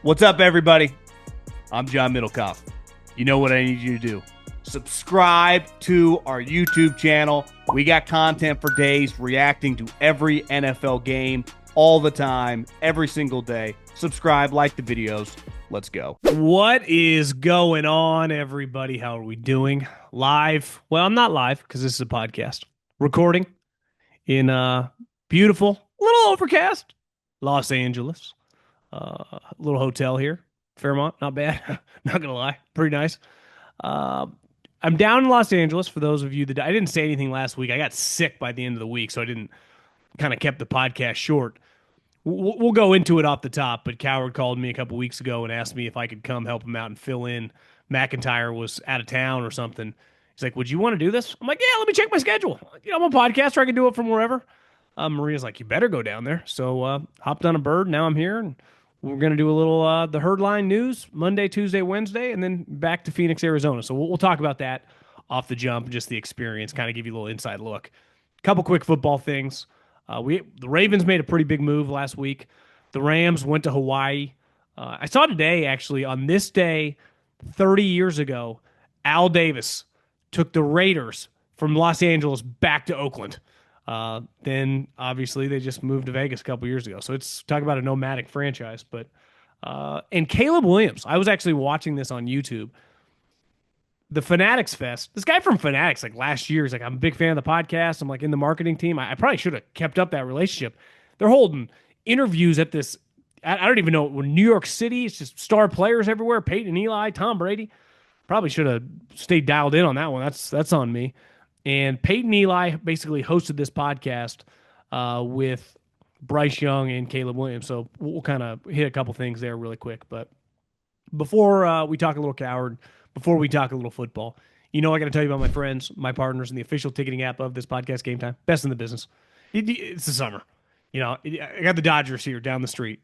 What's up, everybody? I'm John Middlekauff. You know what I need you to do. Subscribe to our YouTube channel. We got content for days reacting to every NFL game all the time, every single day. Subscribe, like the videos. Let's go. What is going on, everybody? How are we doing? Live? Well, I'm not live because this is a podcast. Recording in beautiful, little overcast Los Angeles. Little hotel here. Fairmont, not bad. Not going to lie. Pretty nice. I'm down in Los Angeles for those of you that I didn't say anything last week. I got sick by the end of the week, so I didn't kind of kept the podcast short. We'll go into it off the top, but Cowherd called me a couple weeks ago and asked me if I could come help him out and fill in. McIntyre was out of town or something. He's like, would you want to do this? I'm like, yeah, let me check my schedule. I'm a podcaster. I can do it from wherever. Maria's like, you better go down there. So hopped on a bird. Now I'm here, and we're going to do a little the Herd Line news Monday, Tuesday, Wednesday, and then back to Phoenix, Arizona. So we'll talk about that off the jump, just the experience, kind of give you a little inside look. Couple quick football things. The Ravens made a pretty big move last week. The Rams went to Hawaii. I saw today, actually, on this day, 30 years ago, Al Davis took the Raiders from Los Angeles back to Oakland. Then, obviously, they just moved to Vegas a couple years ago. So it's talk about a nomadic franchise. But and Caleb Williams, I was actually watching this on YouTube. The Fanatics Fest. This guy from Fanatics, like last year, he's like, I'm a big fan of the podcast. I'm like in the marketing team. I probably should have kept up that relationship. They're holding interviews at this, I don't even know, New York City. It's just star players everywhere. Peyton Eli, Tom Brady. Probably should have stayed dialed in on that one. That's on me. And Peyton Eli basically hosted this podcast with Bryce Young and Caleb Williams. So we'll kind of hit a couple things there really quick. But before we talk a little Cowherd, before we talk a little football, I got to tell you about my friends, my partners, and the official ticketing app of this podcast, Game Time. Best in the business. It's the summer. I got the Dodgers here down the street.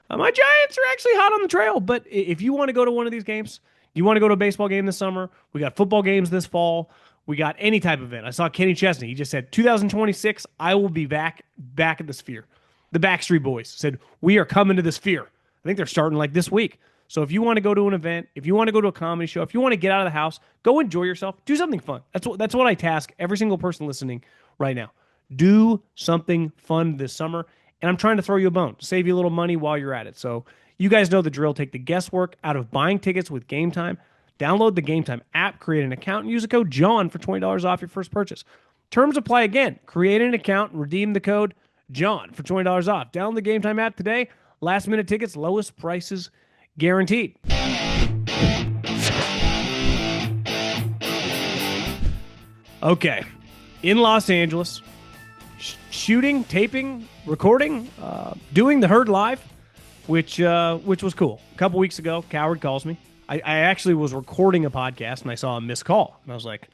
My Giants are actually hot on the trail. But if you want to go to one of these games, you want to go to a baseball game this summer, we got football games this fall. We got any type of event. I saw Kenny Chesney. He just said, 2026, I will be back at the Sphere. The Backstreet Boys said, we are coming to the Sphere. I think they're starting like this week. So if you want to go to an event, if you want to go to a comedy show, if you want to get out of the house, go enjoy yourself. Do something fun. That's what I task every single person listening right now. Do something fun this summer. And I'm trying to throw you a bone. Save you a little money while you're at it. So you guys know the drill. Take the guesswork out of buying tickets with Game Time. Download the Game Time app, create an account, and use the code JOHN for $20 off your first purchase. Terms apply again. Create an account and redeem the code JOHN for $20 off. Download the Game Time app today. Last minute tickets, lowest prices guaranteed. Okay. In Los Angeles, shooting, taping, recording, doing the Herd Live, which was cool. A couple weeks ago, Cowherd calls me. I actually was recording a podcast, and I saw a missed call. And I was like,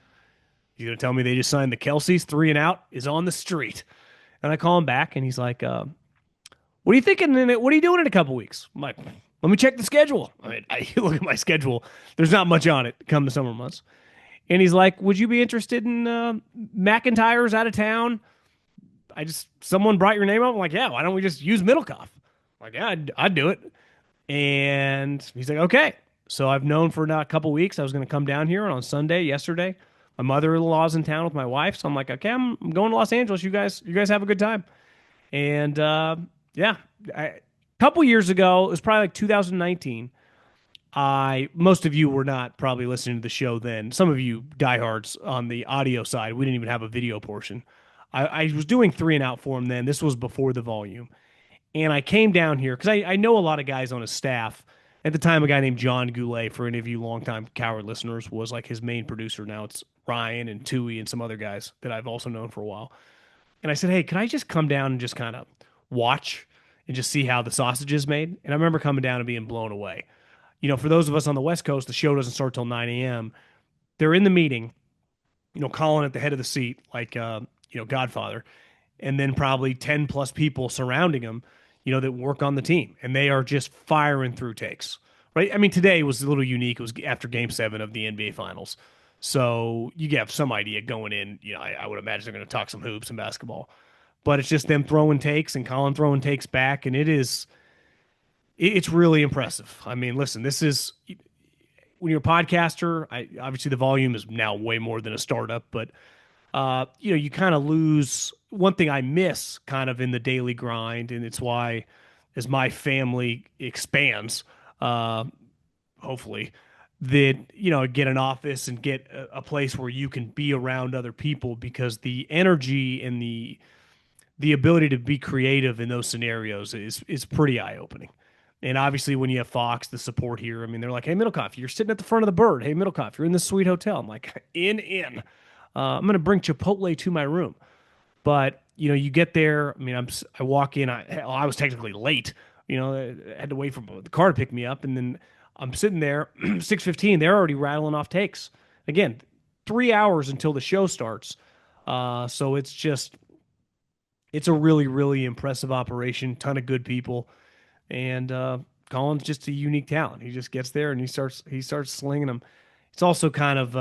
you going to tell me they just signed the Kelce's 3 and out is on the street? And I call him back, and he's like, what are you thinking? What are you doing in a couple weeks? I'm like, let me check the schedule. I look at my schedule. There's not much on it come the summer months. And he's like, would you be interested in McIntyre's out of town? Someone brought your name up. I'm like, yeah, why don't we just use Middlekauff? I'm like, yeah, I'd do it. And he's like, okay. So I've known for a couple weeks I was going to come down here, and on Sunday, yesterday, my mother-in-law's in town with my wife. So I'm like, okay, I'm going to Los Angeles. You guys have a good time. And a couple years ago, it was probably like 2019. Most of you were not probably listening to the show then. Some of you diehards on the audio side, we didn't even have a video portion. I was doing 3 and out for him then. This was before the volume. And I came down here because I know a lot of guys on his staff. At the time, a guy named John Goulet, for any of you longtime Cowherd listeners, was like his main producer. Now it's Ryan and Tui and some other guys that I've also known for a while. And I said, hey, could I just come down and just kind of watch and just see how the sausage is made? And I remember coming down and being blown away. For those of us on the West Coast, the show doesn't start till 9 a.m. They're in the meeting, Colin at the head of the seat, like, Godfather, and then probably 10 plus people surrounding him, that work on the team, and they are just firing through takes, right? I mean, today was a little unique. It was after Game 7 of the NBA Finals. So you have some idea going in, I would imagine they're going to talk some hoops and basketball. But it's just them throwing takes and Colin throwing takes back, and it is It's really impressive. I mean, listen, this is when you're a podcaster. Obviously the volume is now way more than a startup, but you kind of lose one thing I miss kind of in the daily grind, and it's why as my family expands, uh, hopefully that get an office and get a place where you can be around other people because the energy and the ability to be creative in those scenarios is pretty eye opening. And obviously, when you have Fox, the support here, I mean, they're like, "Hey, Middlekauff, you're sitting at the front of the bird. Hey, Middlekauff, you're in this sweet hotel." I'm like, "In. I'm going to bring Chipotle to my room." But you get there. I mean, I walk in. I was technically late. I had to wait for the car to pick me up, and then I'm sitting there 6:15. They're already rattling off takes. Again, 3 hours until the show starts. So it's a really really impressive operation. Ton of good people, and Colin's just a unique talent. He just gets there and he starts slinging them. It's also kind of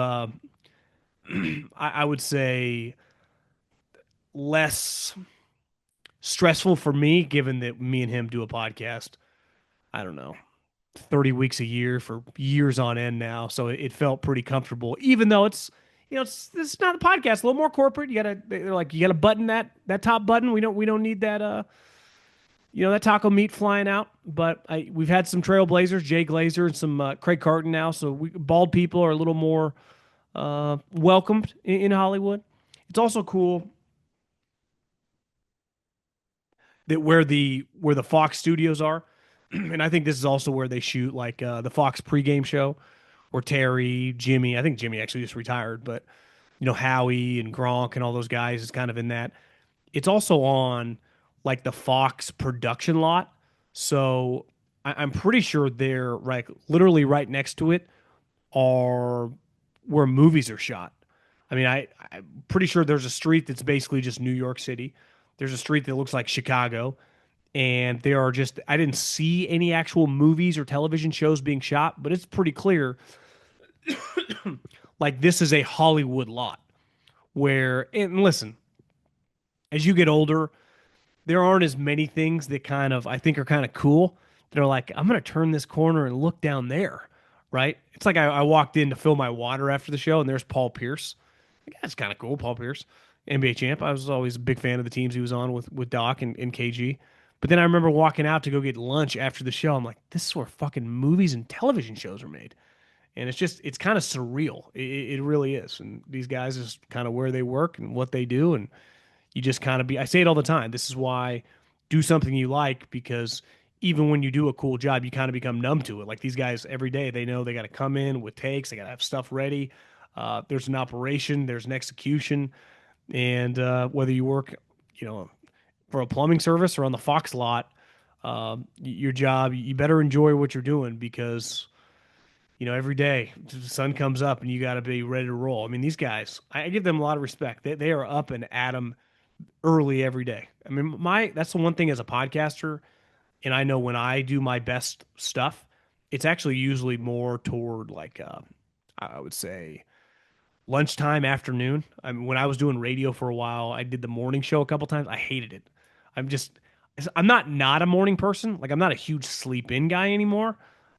I would say less stressful for me, given that me and him do a podcast. I don't know, 30 weeks a year for years on end now. So it felt pretty comfortable, even though it's not a podcast, a little more corporate. They're like, you gotta button that top button. We don't need that, that taco meat flying out. But we've had some trailblazers, Jay Glazer and some Craig Carton now. So bald people are a little more welcomed in Hollywood. It's also cool that where the Fox studios are, and I think this is also where they shoot like the Fox pregame show, or Terry, Jimmy. I think Jimmy actually just retired, but Howie and Gronk and all those guys is kind of in that. It's also on like the Fox production lot, so I'm pretty sure they're right, literally right next to it are where movies are shot. I mean, I'm pretty sure there's a street that's basically just New York City. There's a street that looks like Chicago, and there are just I didn't see any actual movies or television shows being shot, but it's pretty clear like this is a Hollywood lot where and listen, as you get older, there aren't as many things that kind of I think are kind of cool that are like I'm gonna turn this corner and look down there, right? It's like I walked in to fill my water after the show and there's Paul Pierce. Like, that's kind of cool, Paul Pierce, NBA champ. I was always a big fan of the teams he was on with Doc and KG. But then I remember walking out to go get lunch after the show. I'm like, this is where fucking movies and television shows are made. And it's kind of surreal. It really is. And these guys is kind of where they work and what they do. And you just kind of I say it all the time. This is why do something you like, because even when you do a cool job, you kind of become numb to it. Like these guys every day, they know they got to come in with takes, they got to have stuff ready. There's an operation, there's an execution. And whether you work, you know, for a plumbing service or on the Fox lot, your job, you better enjoy what you're doing because every day the sun comes up and you got to be ready to roll. I mean, these guys, I give them a lot of respect. They are up and at 'em early every day. I mean, that's the one thing as a podcaster, and I know when I do my best stuff, it's actually usually more toward like I would say lunchtime, afternoon. I mean, when I was doing radio for a while, I did the morning show a couple times. I hated it. I'm just I'm not a morning person. Like I'm not a huge sleep in guy anymore,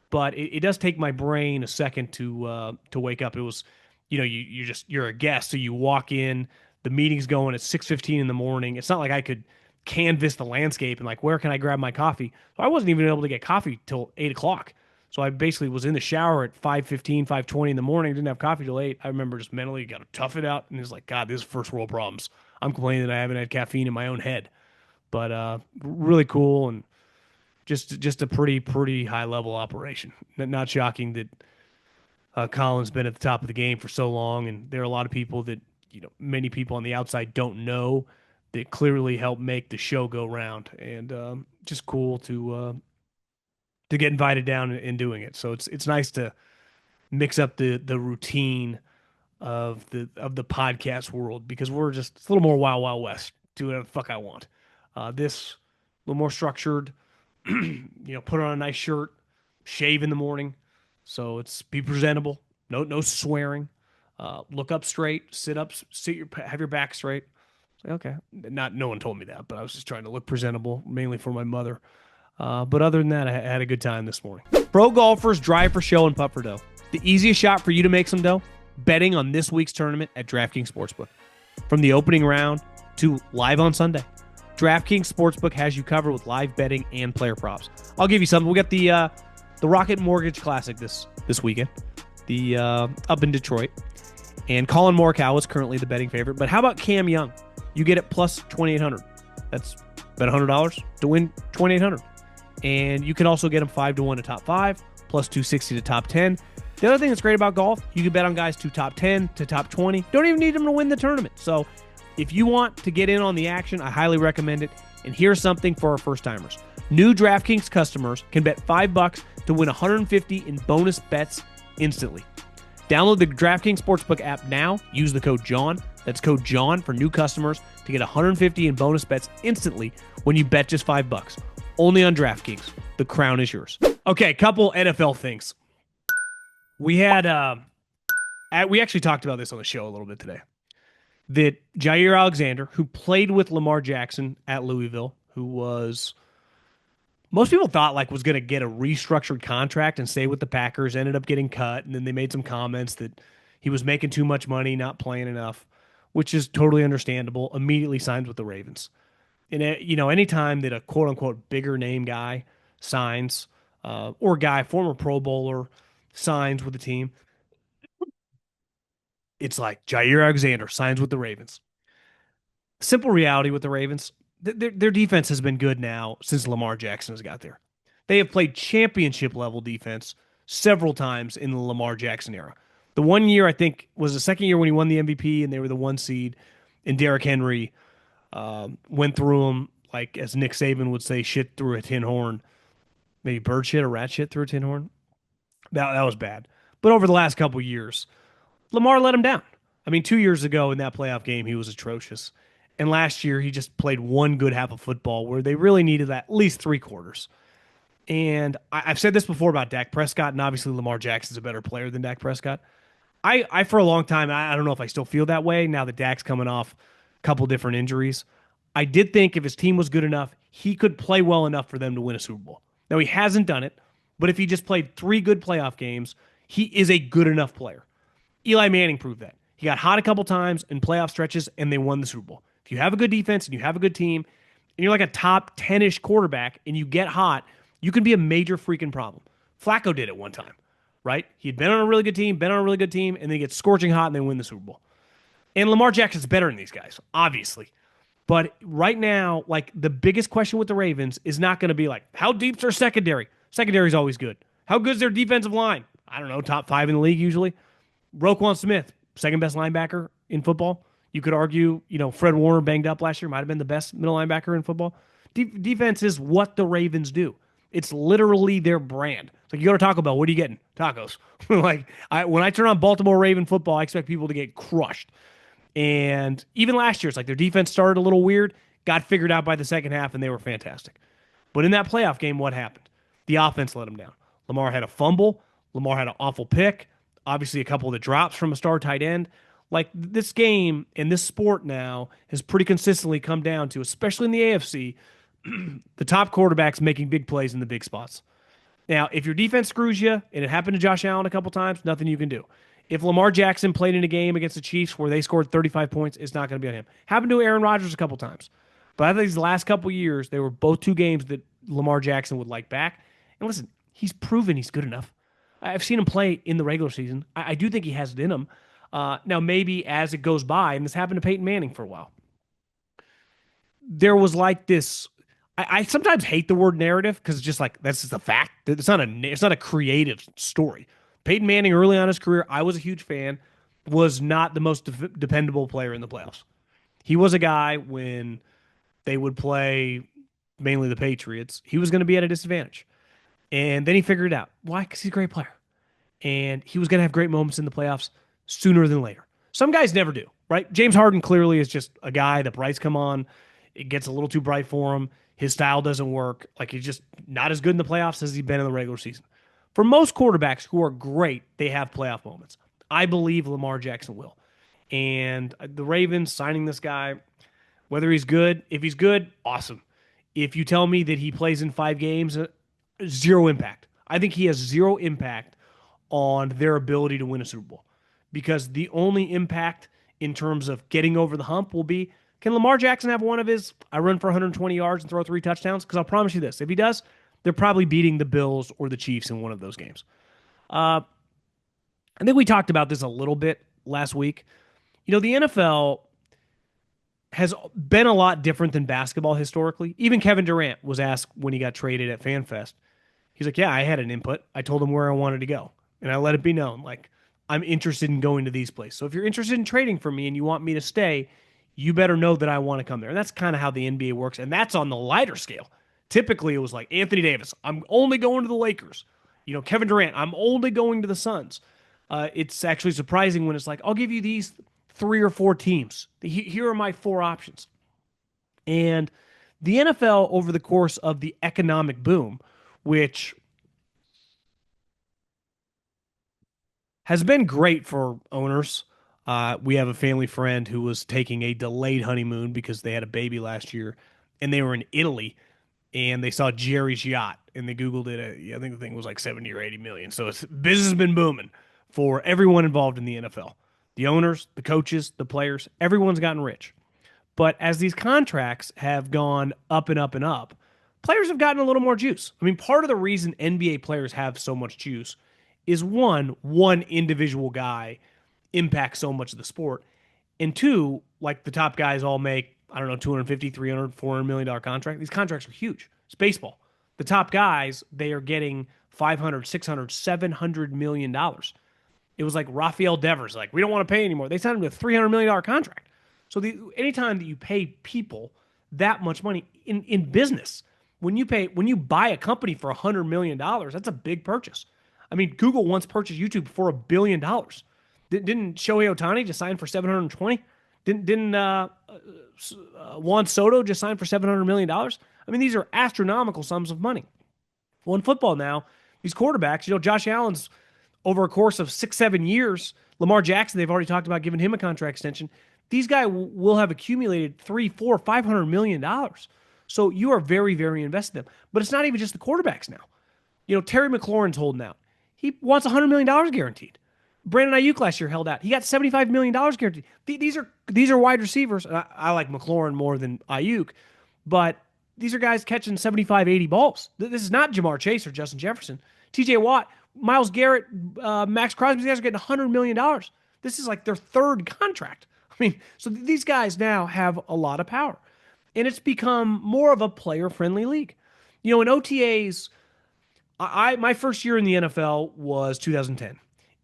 but it does take my brain a second to wake up. It was, you're a guest, so you walk in, the meeting's going at 6:15 in the morning. It's not like I could canvas the landscape and like where can I grab my coffee. So I wasn't even able to get coffee till 8 o'clock. So I basically was in the shower at 5:15, 5:20 in the morning. Didn't have coffee till 8. I remember just mentally got to tough it out, and it's like, God, this is first world problems. I'm complaining that I haven't had caffeine in my own head, but really cool and just a pretty high level operation. Not shocking that Colin's been at the top of the game for so long, and there are a lot of people that many people on the outside don't know that clearly help make the show go round, and just cool to get invited down and doing it. So it's nice to mix up the routine of the podcast world because it's a little more wild west. Do whatever the fuck I want. This a little more structured. Put on a nice shirt, shave in the morning, so it's be presentable. No swearing. Look up straight. Have your back straight. Okay, not no one told me that, but I was just trying to look presentable, mainly for my mother. But other than that, I had a good time this morning. Pro golfers drive for show and putt for dough. The easiest shot for you to make some dough, betting on this week's tournament at DraftKings Sportsbook. From the opening round to live on Sunday, DraftKings Sportsbook has you covered with live betting and player props. I'll give you something. We got the Rocket Mortgage Classic this weekend, up in Detroit, and Colin Morikawa is currently the betting favorite. But how about Cam Young? You get it plus 2,800. That's bet $100 to win 2,800. And you can also get them 5-1 to top 5, plus 260 to top 10. The other thing that's great about golf, you can bet on guys to top 10 to top 20. Don't even need them to win the tournament. So if you want to get in on the action, I highly recommend it. And here's something for our first timers. New DraftKings customers can bet $5 to win $150 in bonus bets instantly. Download the DraftKings Sportsbook app now. Use the code JOHN. That's code JOHN for new customers to get $150 in bonus bets instantly when you bet just $5. Only on DraftKings. The crown is yours. Okay, couple NFL things. We had we actually talked about this on the show a little bit today. That Jaire Alexander, who played with Lamar Jackson at Louisville, who was most people thought was going to get a restructured contract and stay with the Packers, ended up getting cut, and then they made some comments that he was making too much money, not playing enough, which is totally understandable. Immediately signs with the Ravens. And anytime that a quote unquote bigger name guy signs, or guy, former Pro Bowler, signs with the team, it's like Jaire Alexander signs with the Ravens. Simple reality with the Ravens, their defense has been good now since Lamar Jackson has got there. They have played championship level defense several times in the Lamar Jackson era. The one year, I think, was the second year when he won the MVP and they were the 1 seed, and Derrick Henry went through them, like as Nick Saban would say, shit through a tin horn. Maybe bird shit or rat shit through a tin horn. That was bad. But over the last couple years, Lamar let him down. I mean, 2 years ago in that playoff game, he was atrocious. And last year, he just played one good half of football where they really needed at least 3 quarters. And I've said this before about Dak Prescott, and obviously Lamar Jackson's a better player than Dak Prescott. I for a long time, I don't know if I still feel that way now that Dak's coming off a couple different injuries. I did think if his team was good enough, he could play well enough for them to win a Super Bowl. Now, he hasn't done it, but if he just played 3 good playoff games, he is a good enough player. Eli Manning proved that. He got hot a couple times in playoff stretches, and they won the Super Bowl. If you have a good defense and you have a good team, and you're like a top 10-ish quarterback, and you get hot, you can be a major freaking problem. Flacco did it one time, right? He had been on a really good team, and then he gets scorching hot, and they win the Super Bowl. And Lamar Jackson's better than these guys, obviously. But right now, the biggest question with the Ravens is not going to be how deep's their secondary? Secondary's always good. How good's their defensive line? I don't know, top 5 in the league usually. Roquan Smith, second best linebacker in football. You could argue, Fred Warner banged up last year, might have been the best middle linebacker in football. Defense is what the Ravens do. It's literally their brand. It's like you go to Taco Bell, what are you getting? Tacos. When I turn on Baltimore Raven football, I expect people to get crushed. And even last year, it's like their defense started a little weird, got figured out by the second half, and they were fantastic. But in that playoff game, what happened? The offense let them down. Lamar had a fumble. Lamar had an awful pick. Obviously, a couple of the drops from a star tight end. This game and this sport now has pretty consistently come down to, especially in the AFC, the top quarterbacks making big plays in the big spots. Now, if your defense screws you, and it happened to Josh Allen a couple times, nothing you can do. If Lamar Jackson played in a game against the Chiefs where they scored 35 points, it's not going to be on him. Happened to Aaron Rodgers a couple times. But I think these last couple years, they were both 2 games that Lamar Jackson would like back. And listen, he's proven he's good enough. I've seen him play in the regular season. I do think he has it in him. Now, maybe as it goes by, and this happened to Peyton Manning for a while, there was this. I sometimes hate the word narrative because it's just that's just a fact. It's not a creative story. Peyton Manning, early on in his career, I was a huge fan, was not the most dependable player in the playoffs. He was a guy when they would play mainly the Patriots, he was going to be at a disadvantage. And then he figured it out. Why? Because he's a great player. And he was going to have great moments in the playoffs sooner than later. Some guys never do, right? James Harden clearly is just a guy that Bryce come on. It gets a little too bright for him. His style doesn't work. He's just not as good in the playoffs as he's been in the regular season. For most quarterbacks who are great, they have playoff moments. I believe Lamar Jackson will. And the Ravens signing this guy, whether he's good, if he's good, awesome. If you tell me that he plays in 5 games, zero impact. I think he has zero impact on their ability to win a Super Bowl because the only impact in terms of getting over the hump will be, can Lamar Jackson have one of his, I run for 120 yards and throw 3 touchdowns? Because I'll promise you this, if he does, they're probably beating the Bills or the Chiefs in one of those games. I think we talked about this a little bit last week. The NFL has been a lot different than basketball historically. Even Kevin Durant was asked when he got traded at FanFest. He's like, yeah, I had an input. I told him where I wanted to go. And I let it be known, like, I'm interested in going to these places. So if you're interested in trading for me and you want me to stay, you better know that I want to come there. And that's kind of how the NBA works. And that's on the lighter scale. Typically, it was like Anthony Davis, I'm only going to the Lakers. Kevin Durant, I'm only going to the Suns. It's actually surprising when it's like, I'll give you these 3 or 4 teams. Here are my 4 options. And the NFL, over the course of the economic boom, which has been great for owners. We have a family friend who was taking a delayed honeymoon because they had a baby last year, and they were in Italy, and they saw Jerry's yacht, and they Googled it. I think the thing was like 70 or 80 million. So business has been booming for everyone involved in the NFL. The owners, the coaches, the players, everyone's gotten rich. But as these contracts have gone up and up and up, players have gotten a little more juice. I mean, part of the reason NBA players have so much juice is one individual guy impacts so much of the sport. And two, like the top guys all make, I don't know, 250, 300, $400 million contract. These contracts are huge. It's baseball. The top guys, they are getting 500, 600, $700 million. It was like Rafael Devers, like, we don't want to pay anymore. They signed him to a $300 million contract. So anytime that you pay people that much money in business, when you buy a company for $100 million, that's a big purchase. I mean, Google once purchased YouTube for $1 billion. Didn't Shohei Ohtani just sign for 720? Didn't Juan Soto just sign for $700 million? I mean, these are astronomical sums of money. Well, in football now, these quarterbacks, Josh Allen's over a course of 6-7 years. Lamar Jackson, they've already talked about giving him a contract extension. These guys will have accumulated $300, $400, $500 million. So you are very, very invested in them. But it's not even just the quarterbacks now. Terry McLaurin's holding out. He wants $100 million guaranteed. Brandon Ayuk last year held out. He got $75 million guaranteed. These are wide receivers. I like McLaurin more than Ayuk, but these are guys catching 75, 80 balls. This is not Jamar Chase or Justin Jefferson. TJ Watt, Myles Garrett, Max Crosby, these guys are getting $100 million. This is like their 3rd contract. I mean, so these guys now have a lot of power. And it's become more of a player-friendly league. In OTAs, my first year in the NFL was 2010.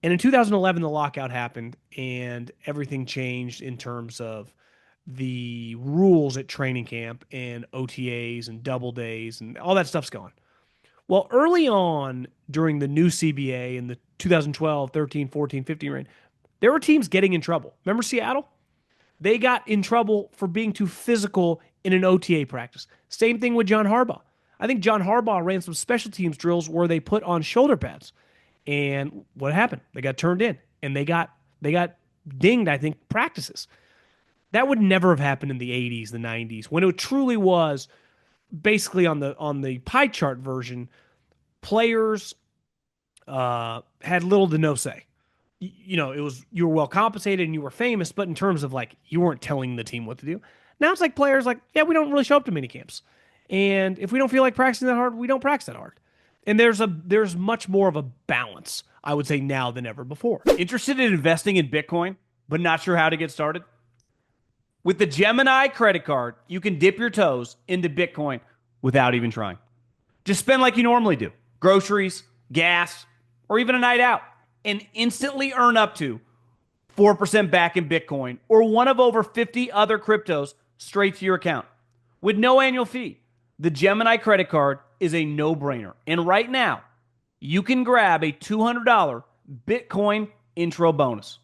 And in 2011, the lockout happened and everything changed in terms of the rules at training camp and OTAs and double days and all that stuff's gone. Well, early on during the new CBA in the 2012, 13, 14, 15 range, there were teams getting in trouble. Remember Seattle? They got in trouble for being too physical in an OTA practice. Same thing with John Harbaugh. I think John Harbaugh ran some special teams drills where they put on shoulder pads. And what happened? They got turned in and they got dinged, I think, practices. That would never have happened in the 80s, the 90s, when it truly was basically on the pie chart version, players had little to no say. It was, you were well compensated and you were famous, but in terms of like, you weren't telling the team what to do. Now it's like players like, yeah, we don't really show up to minicamps. And if we don't feel like practicing that hard, we don't practice that hard. And there's much more of a balance, I would say, now than ever before. Interested in investing in Bitcoin, but not sure how to get started? With the Gemini credit card, you can dip your toes into Bitcoin without even trying. Just spend like you normally do. Groceries, gas, or even a night out, and instantly earn up to 4% back in Bitcoin or one of over 50 other cryptos straight to your account. With no annual fee, the Gemini credit card is a no-brainer. And right now, you can grab a $200 Bitcoin intro bonus.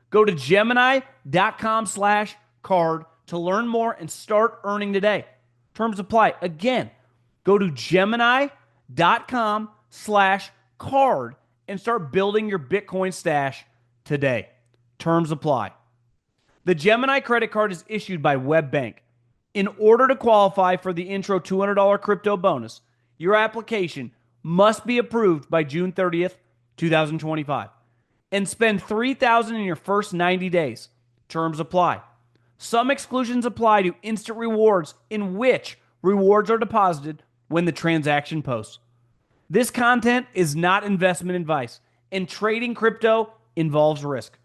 Go to Gemini.com/card to learn more and start earning today. Terms apply. Again, go to Gemini.com/card and start building your Bitcoin stash today. Terms apply. The Gemini credit card is issued by WebBank, In order to qualify for the intro $200 crypto bonus, your application must be approved by June 30th, 2025, and spend $3,000 in your first 90 days. Terms apply. Some exclusions apply to instant rewards, in which rewards are deposited when the transaction posts. This content is not investment advice, and trading crypto involves risk.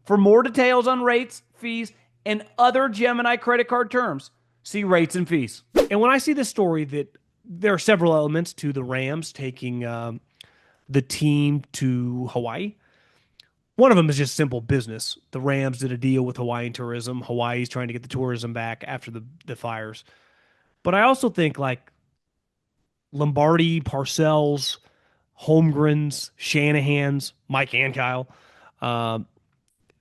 For more details on rates, fees, and other Gemini credit card terms, see rates and fees. And when I see this story, that there are several elements to the Rams taking the team to Hawaii. One of them is just simple business. The Rams did a deal with Hawaiian tourism. Hawaii's trying to get the tourism back after the fires. But I also think like Lombardi, Parcells, Holmgrens, Shanahan's, Mike and Kyle,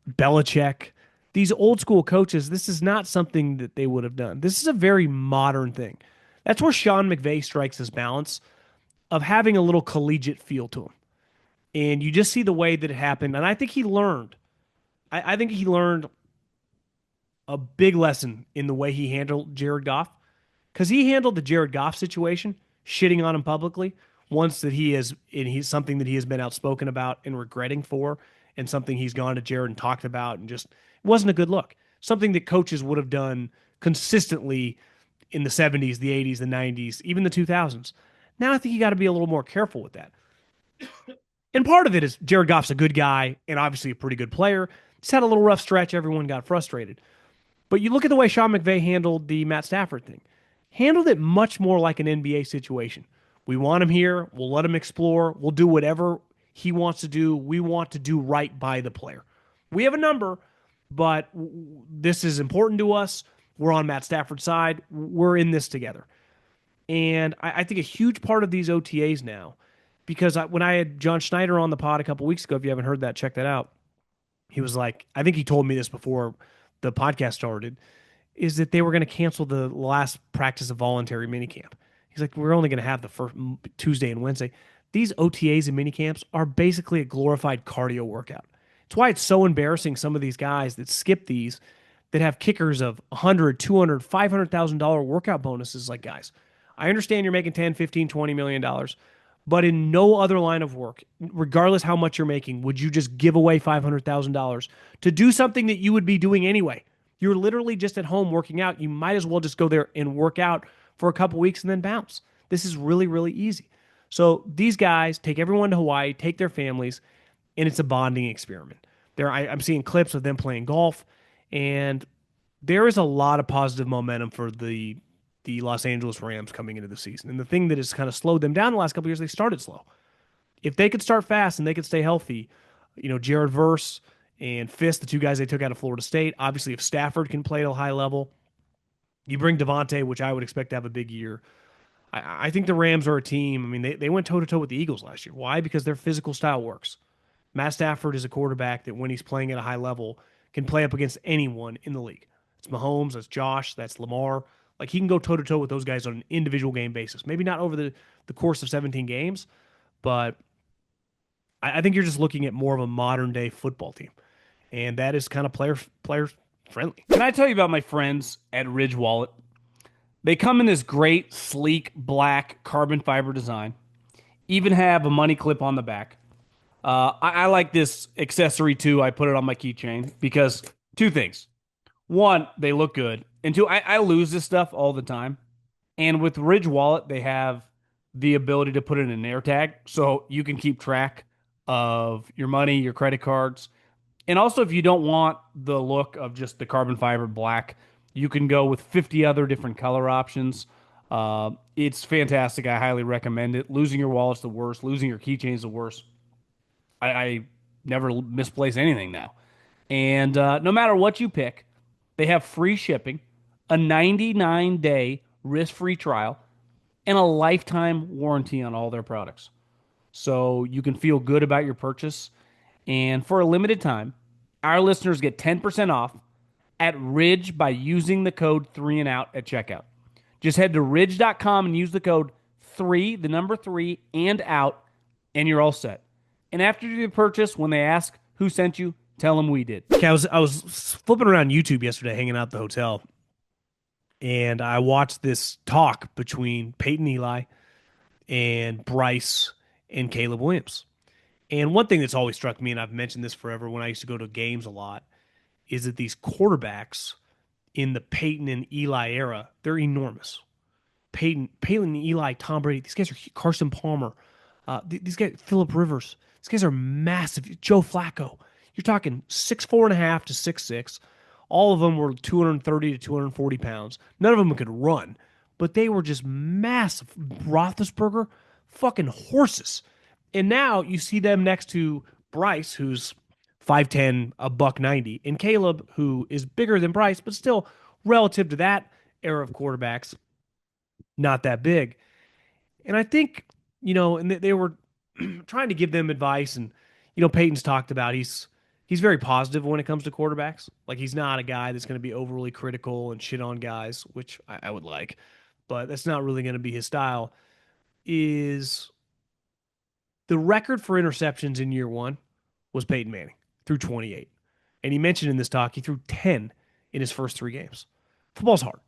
Belichick, these old school coaches, this is not something that they would have done. This is a very modern thing. That's where Sean McVay strikes his balance of having a little collegiate feel to him. And you just see the way that it happened. And I think he learned. I think he learned a big lesson in the way he handled Jared Goff. Because he handled the Jared Goff situation, shitting on him publicly, once that he's something that he has been outspoken about and regretting for, and something he's gone to Jared and talked about, and just it wasn't a good look. Something that coaches would have done consistently in the 70s, the 80s, the 90s, even the 2000s. Now I think you got to be a little more careful with that. And part of it is Jared Goff's a good guy and obviously a pretty good player. He's had a little rough stretch. Everyone got frustrated. But you look at the way Sean McVay handled the Matt Stafford thing. Handled it much more like an NBA situation. We want him here. We'll let him explore. We'll do whatever he wants to do. We want to do right by the player. We have a number, but this is important to us. We're on Matt Stafford's side. We're in this together. And I think a huge part of these OTAs now, because when I had John Schneider on the pod a couple weeks ago, if you haven't heard that, check that out. He was like, I think he told me this before the podcast started, is that they were going to cancel the last practice of voluntary minicamp. He's like, we're only going to have the first Tuesday and Wednesday. These OTAs and minicamps are basically a glorified cardio workout. It's why it's so embarrassing, some of these guys that skip these, that have kickers of $100, $200, $500,000 workout bonuses. Like, guys, I understand you're making $10, $15, $20 million, but in no other line of work, regardless how much you're making, would you just give away $500,000 to do something that you would be doing anyway? You're literally just at home working out. You might as well just go there and work out for a couple weeks and then bounce. This is really, really easy. So these guys take everyone to Hawaii, take their families, and it's a bonding experiment. I'm seeing clips of them playing golf, and there is a lot of positive momentum for the Los Angeles Rams coming into the season. And the thing that has kind of slowed them down the last couple of years, they started slow. If they could start fast and they could stay healthy, Jared Verse and Fisk, the two guys they took out of Florida State, obviously if Stafford can play at a high level, you bring Devontae, which I would expect to have a big year. I think the Rams are a team. I mean, they went toe-to-toe with the Eagles last year. Why? Because their physical style works. Matt Stafford is a quarterback that when he's playing at a high level can play up against anyone in the league. It's Mahomes, that's Josh, that's Lamar. Like, he can go toe-to-toe with those guys on an individual game basis. Maybe not over the course of 17 games, but I think you're just looking at more of a modern-day football team. And that is kind of player-friendly. Can I tell you about my friends at Ridge Wallet? They come in this great, sleek, black carbon fiber design. Even have a money clip on the back. I like this accessory, too. I put it on my keychain because two things. One, they look good. And two, I lose this stuff all the time. And with Ridge Wallet, they have the ability to put in an air tag so you can keep track of your money, your credit cards. And also, if you don't want the look of just the carbon fiber black, you can go with 50 other different color options. It's fantastic. I highly recommend it. Losing your wallet's the worst. Losing your keychain is the worst. I never misplace anything now. And no matter what you pick, they have free shipping, a 99-day risk-free trial, and a lifetime warranty on all their products. So you can feel good about your purchase. And for a limited time, our listeners get 10% off at Ridge by using the code 3andOut at checkout. Just head to ridge.com and use the code 3, the number 3, and out, and you're all set. And after you purchase, when they ask who sent you, tell them we did. Okay, I was flipping around YouTube yesterday, hanging out at the hotel, And I watched this talk between Peyton Eli and Bryce and Caleb Williams. And one thing that's always struck me, and I've mentioned this forever when I used to go to games a lot, is that these quarterbacks in the Peyton and Eli era, they're enormous. Peyton, Eli, Tom Brady, these guys are Carson Palmer, these guys, Philip Rivers, these guys are massive. Joe Flacco, you're talking 6'4.5" to 6'6". All of them were 230 to 240 pounds. None of them could run, but they were just massive. Roethlisberger, fucking horses. And now you see them next to Bryce, who's 5'10", a buck 90, and Caleb, who is bigger than Bryce, but still relative to that era of quarterbacks, not that big. And I think, and they were trying to give them advice. And, Peyton's talked about he's very positive when it comes to quarterbacks. Like he's not a guy that's going to be overly critical and shit on guys, which I would like, but that's not really going to be his style. Is the record for interceptions in year one was Peyton Manning through 28. And he mentioned in this talk he threw 10 in his first 3 games. Football's hard,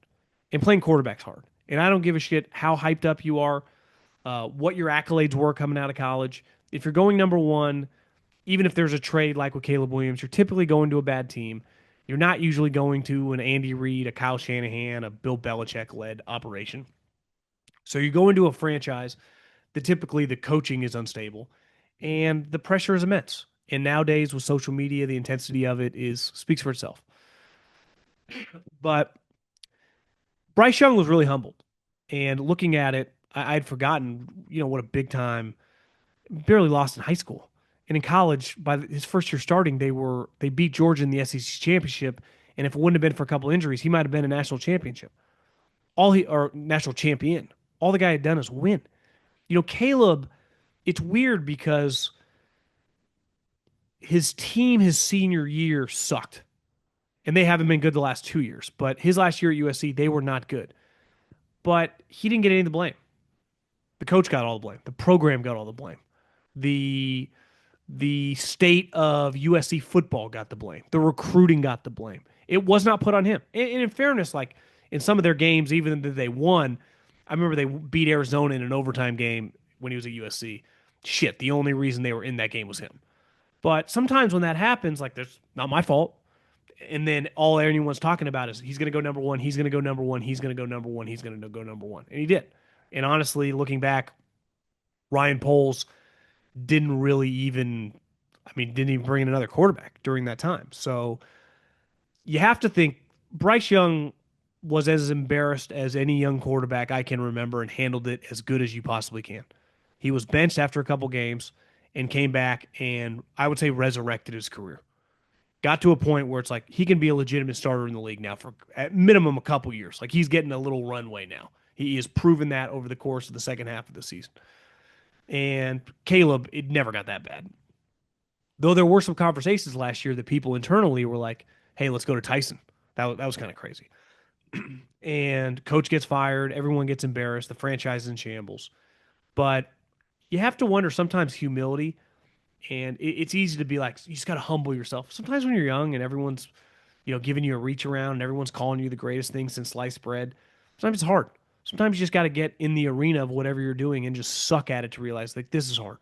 and playing quarterback's hard. And I don't give a shit how hyped up you are, what your accolades were coming out of college. If you're going number one, even if there's a trade like with Caleb Williams, you're typically going to a bad team. You're not usually going to an Andy Reid, a Kyle Shanahan, a Bill Belichick led operation. So you go into a franchise that typically the coaching is unstable and the pressure is immense. And nowadays with social media, the intensity of it is speaks for itself. But Bryce Young was really humbled. And looking at it, I'd forgotten, what a big time, barely lost in high school. And in college, by his first year starting, they beat Georgia in the SEC championship. And if it wouldn't have been for a couple injuries, he might have been a national championship. Or national champion. All the guy had done is win. Caleb, it's weird because his team his senior year sucked. And they haven't been good the last 2 years. But his last year at USC, they were not good. But he didn't get any of the blame. The coach got all the blame. The program got all the blame. The state of USC football got the blame. The recruiting got the blame. It was not put on him. And in fairness, like in some of their games, even though they won, I remember they beat Arizona in an overtime game when he was at USC. Shit, the only reason they were in that game was him. But sometimes when that happens, like there's not my fault. And then all anyone's talking about is he's going to go number one, he's going to go number one, he's going to go number one, he's going to go number one. And he did. And honestly, looking back, Ryan Poles didn't even bring in another quarterback during that time. So you have to think Bryce Young was as embarrassed as any young quarterback I can remember and handled it as good as you possibly can. He was benched after a couple games and came back and I would say resurrected his career. Got to a point where it's like he can be a legitimate starter in the league now for at minimum a couple years. Like he's getting a little runway now. He has proven that over the course of the second half of the season. And Caleb, it never got that bad. Though there were some conversations last year that people internally were like, hey, let's go to Tyson. That was kind of crazy. And coach gets fired. Everyone gets embarrassed. The franchise is in shambles. But you have to wonder sometimes humility. And it's easy to be like, you just got to humble yourself. Sometimes when you're young and everyone's, giving you a reach around and everyone's calling you the greatest thing since sliced bread, sometimes it's hard. Sometimes you just got to get in the arena of whatever you're doing and just suck at it to realize like this is hard.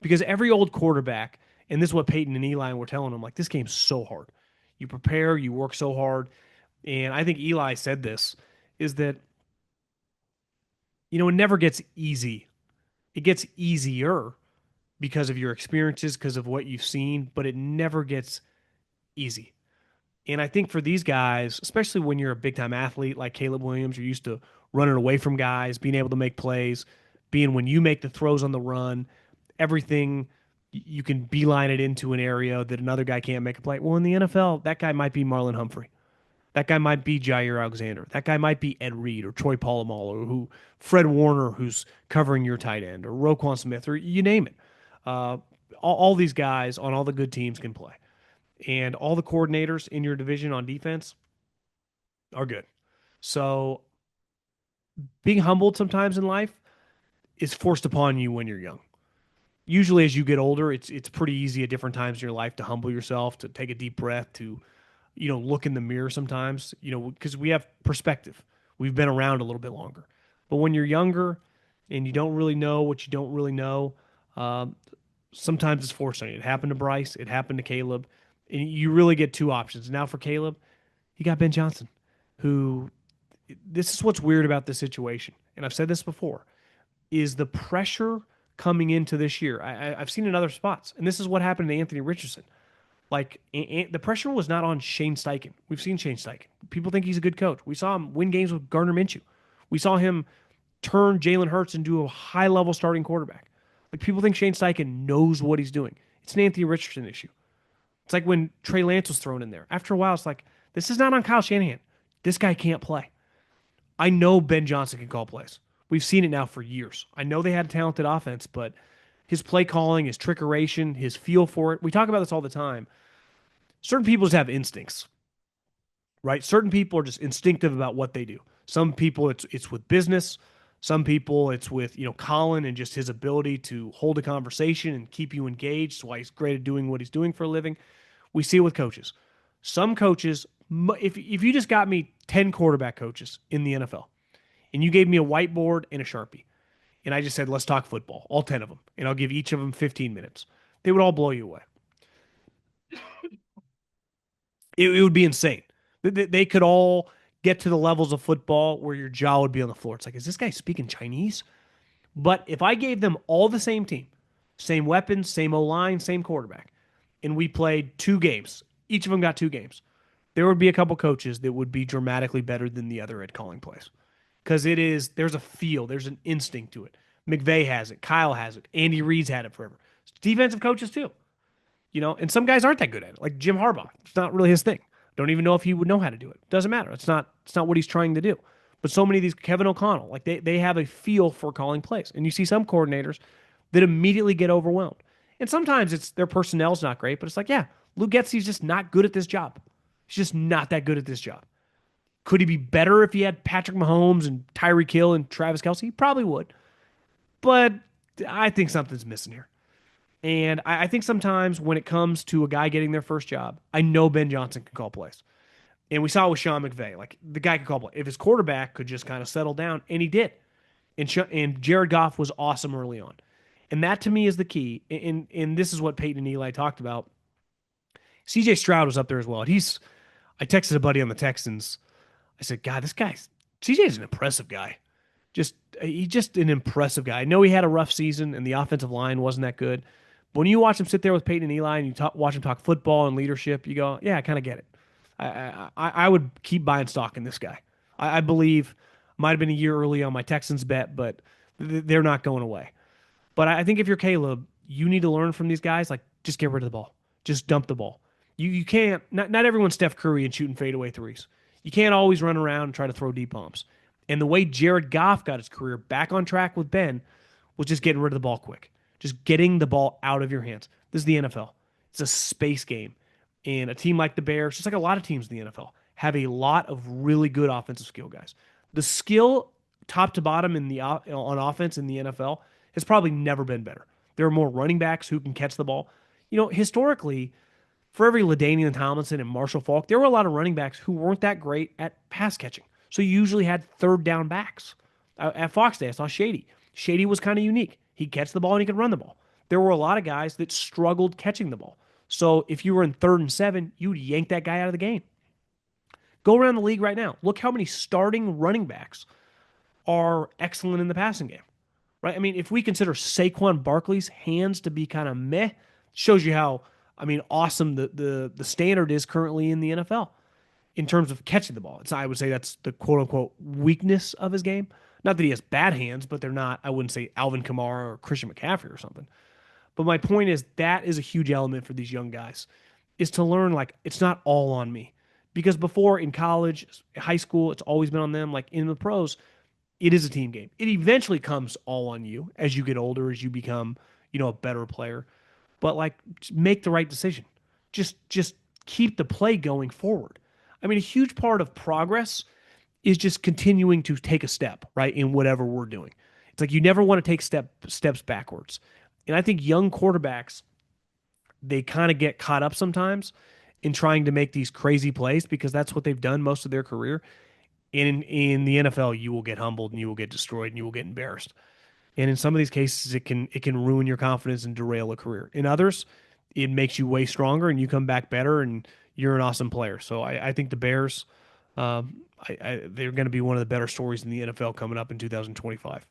Because every old quarterback, and this is what Peyton and Eli were telling them, like this game's so hard. You prepare, you work so hard. And I think Eli said this, is that, it never gets easy. It gets easier because of your experiences, because of what you've seen, but it never gets easy. And I think for these guys, especially when you're a big time athlete like Caleb Williams, you're used to running away from guys, being able to make plays, being when you make the throws on the run, everything you can beeline it into an area that another guy can't make a play. Well, in the NFL, that guy might be Marlon Humphrey. That guy might be Jaire Alexander. That guy might be Ed Reed or Troy Polamalu or Fred Warner, who's covering your tight end, or Roquan Smith, or you name it. All these guys on all the good teams can play. And all the coordinators in your division on defense are good. So being humbled sometimes in life is forced upon you when you're young. Usually as you get older, it's pretty easy at different times in your life to humble yourself, to take a deep breath, to look in the mirror sometimes, because we have perspective. We've been around a little bit longer. But when you're younger and you don't really know what you don't really know, um, sometimes it's forced on you. It happened to Bryce. It happened to Caleb. And you really get two options. Now for Caleb, you got Ben Johnson, who this is what's weird about this situation. And I've said this before, is the pressure coming into this year. I've seen in other spots, and this is what happened to Anthony Richardson. Like the pressure was not on Shane Steichen. We've seen Shane Steichen. People think he's a good coach. We saw him win games with Gardner Minshew. We saw him turn Jalen Hurts into a high level starting quarterback. Like people think Shane Steichen knows what he's doing. It's an Anthony Richardson issue. It's like when Trey Lance was thrown in there. After a while, it's like, this is not on Kyle Shanahan. This guy can't play. I know Ben Johnson can call plays. We've seen it now for years. I know they had a talented offense, but his play calling, his trickeration, his feel for it. We talk about this all the time. Certain people just have instincts, right? Certain people are just instinctive about what they do. Some people it's with business. Some people it's with, Colin and just his ability to hold a conversation and keep you engaged. That's why he's great at doing what he's doing for a living. We see it with coaches. Some coaches, if you just got me 10 quarterback coaches in the NFL and you gave me a whiteboard and a Sharpie and I just said, let's talk football, all 10 of them, and I'll give each of them 15 minutes, they would all blow you away. It would be insane. They could all get to the levels of football where your jaw would be on the floor. It's like, is this guy speaking Chinese? But if I gave them all the same team, same weapons, same O-line, same quarterback, and we played 2 games, each of them got 2 games, there would be a couple coaches that would be dramatically better than the other at calling plays. Because there's a feel, there's an instinct to it. McVay has it, Kyle has it, Andy Reid's had it forever. Defensive coaches too. And some guys aren't that good at it. Like Jim Harbaugh. It's not really his thing. Don't even know if he would know how to do it. Doesn't matter. It's not what he's trying to do. But so many of these, Kevin O'Connell, like they have a feel for calling plays. And you see some coordinators that immediately get overwhelmed. And sometimes it's their personnel's not great, but it's like, yeah, Lou Getsy's just not good at this job. He's just not that good at this job. Could he be better if he had Patrick Mahomes and Tyreek Hill and Travis Kelce? He probably would. But I think something's missing here. And I think sometimes when it comes to a guy getting their first job, I know Ben Johnson can call plays. And we saw it with Sean McVay. Like, the guy could call plays. If his quarterback could just kind of settle down, and he did. And Jared Goff was awesome early on. And that, to me, is the key. And this is what Peyton and Eli talked about. C.J. Stroud was up there as well. I texted a buddy on the Texans. I said, God, C.J. is an impressive guy. He's just an impressive guy. I know he had a rough season, and the offensive line wasn't that good. But when you watch him sit there with Peyton and Eli and you watch him talk football and leadership, you go, yeah, I kind of get it. I would keep buying stock in this guy. I believe might have been a year early on my Texans bet, but they're not going away. But I think if you're Caleb, you need to learn from these guys. Like, just get rid of the ball. Just dump the ball. You can't, not everyone's Steph Curry and shooting fadeaway threes. You can't always run around and try to throw deep bombs. And the way Jared Goff got his career back on track with Ben was just getting rid of the ball quick. Just getting the ball out of your hands. This is the NFL. It's a space game. And a team like the Bears, just like a lot of teams in the NFL, have a lot of really good offensive skill guys. The skill top to bottom on offense in the NFL has probably never been better. There are more running backs who can catch the ball. Historically, for every LaDainian Tomlinson and Marshall Faulk, there were a lot of running backs who weren't that great at pass catching. So you usually had third down backs. At Fox Day, I saw Shady. Shady was kind of unique. He'd catch the ball and he could run the ball. There were a lot of guys that struggled catching the ball. So if you were in 3rd and 7, you'd yank that guy out of the game. Go around the league right now. Look how many starting running backs are excellent in the passing game. Right? I mean, if we consider Saquon Barkley's hands to be kind of meh, shows you how, awesome the standard is currently in the NFL in terms of catching the ball. I would say that's the quote-unquote weakness of his game. Not that he has bad hands, but they're not, I wouldn't say Alvin Kamara or Christian McCaffrey or something. But my point is that is a huge element for these young guys, is to learn, like, it's not all on me. Because before, in college, high school, it's always been on them. Like, in the pros, it is a team game. It eventually comes all on you as you get older, as you become, a better player. But, like, make the right decision. Just keep the play going forward. A huge part of progress is just continuing to take a step, right, in whatever we're doing. It's like you never want to take steps backwards. And I think young quarterbacks, they kind of get caught up sometimes in trying to make these crazy plays because that's what they've done most of their career. In the NFL, you will get humbled and you will get destroyed and you will get embarrassed. And in some of these cases, it can ruin your confidence and derail a career. In others, it makes you way stronger and you come back better and you're an awesome player. So I think the Bears, they're going to be one of the better stories in the NFL coming up in 2025.